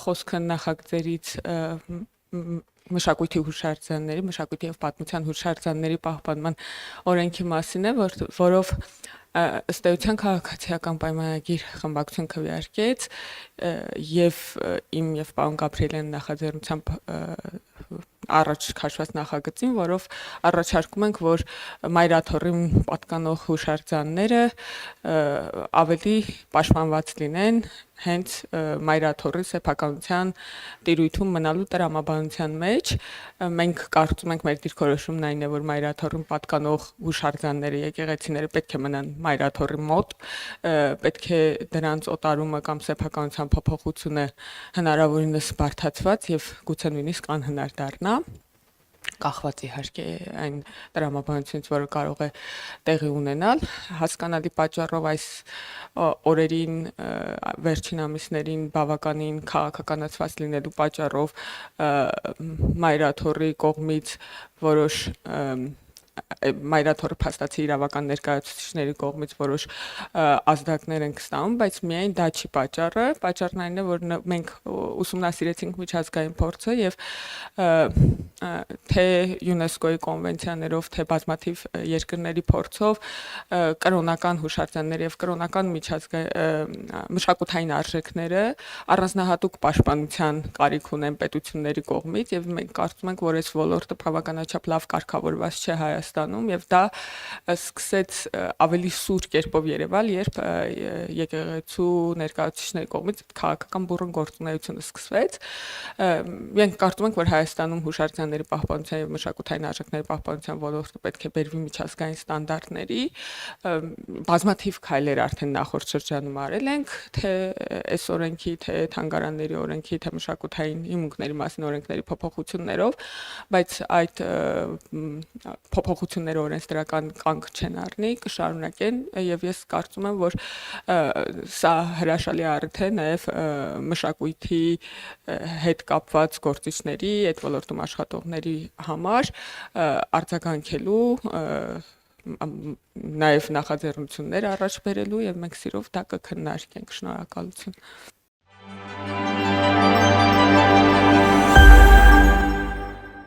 խոսքը նախագծերից մշակույթի հուշարձանների, մշակույթի եւ պատմության հուշարձանների պահպանման օրենքի մասին է, որով ըստ էության քաղաքացիական պայմանագիր խմբակցություն քվեարկեց եւ իմ եւ պարոն Գաբրիելյանի նախաձեռնությամբ առաջ քաշված նախագծին, որով առաջարկում ենք, որ մայրաթորին պատկանող հուշարձանները ավելի պաշտպանված լինեն հենց մայրաթորի սեփականության տիրույթում մնալու տրամաբանության մեջ։ Մենք կարծում ենք, մեր դիրքորոշումն այն է, որ մայրաթորին պատկանող հուշարձանները, եկեղեցիները պետք է մնան մայրաթորի մոտ, պետք է դրանց օտարումը կամ սեփականության փոփոխությունը հնարավորինս բարդացված եւ գուցե նույնիսկ անհնար դառնա, կախված իհարկե այն տրամաբանությունից, որը կարող է տեղի ունենալ, հասկանալի պատճառով այս օրերին վերջին ամիսներին բավականին քաղաքականացված լինելու պատճառով մայրաթորի կողմից որոշ մայրաթորի փաստացի իրավական ներկայացուցիչների կողմից որոշ ազդակներ են ստանում, բայց միայն դա չի պատճառը, պատճառն այն է, որ մենք ուսումնասիրեցինք միջազգային փորձը եւ թե ՅՈՒՆԵՍԿՕ-ի կոնվենցիաներով, թե բազմաթիվ երկրների փորձով կրոնական հուշարձաններ եւ կրոնական մշակութային արժեքները առանձնահատուկ պաշտպանության կարիք ունեն պետությունների կողմից եւ մենք կարծում ենք, որ այս ոլորտը բավականաչափ լավ կարգավորված չէ Հայաստանում եւ դա սկսեց ավելի սուր կերպով երևալ, երբ եկեղեցու ներկայացուցիչների կողմից քաղաքական բուռն գործունեությունը սկսվեց։ Մենք կարծում ենք, որ Հայաստանում հուշարձանների պահպանության եւ մշակութային արժեքների պահպանության ոլորտը պետք է բերվի միջազգային ստանդարտների։ Բազմաթիվ քայլեր արդեն նախորդ շրջանում արել ենք, թե այս օրենքի, թե թանգարանների օրենքի, թե մշակութային հիմունքների մասին օրենքների փոփոխություններով, բայց այդ փոփոխությունները օրենսդրական կանգ չեն առնի, կշարունակեն եւ ես կարծում եմ, որ սա հրաշալի առիթ է նաեւ մշակույթի հետ կապված գործիչների, այդ ոլորտում աշխատողների համար արձագանքելու նաև նախաձեռնություններ առաջ բերելու եւ մենք սիրով դա կքննարկենք։ Շնորհակալություն։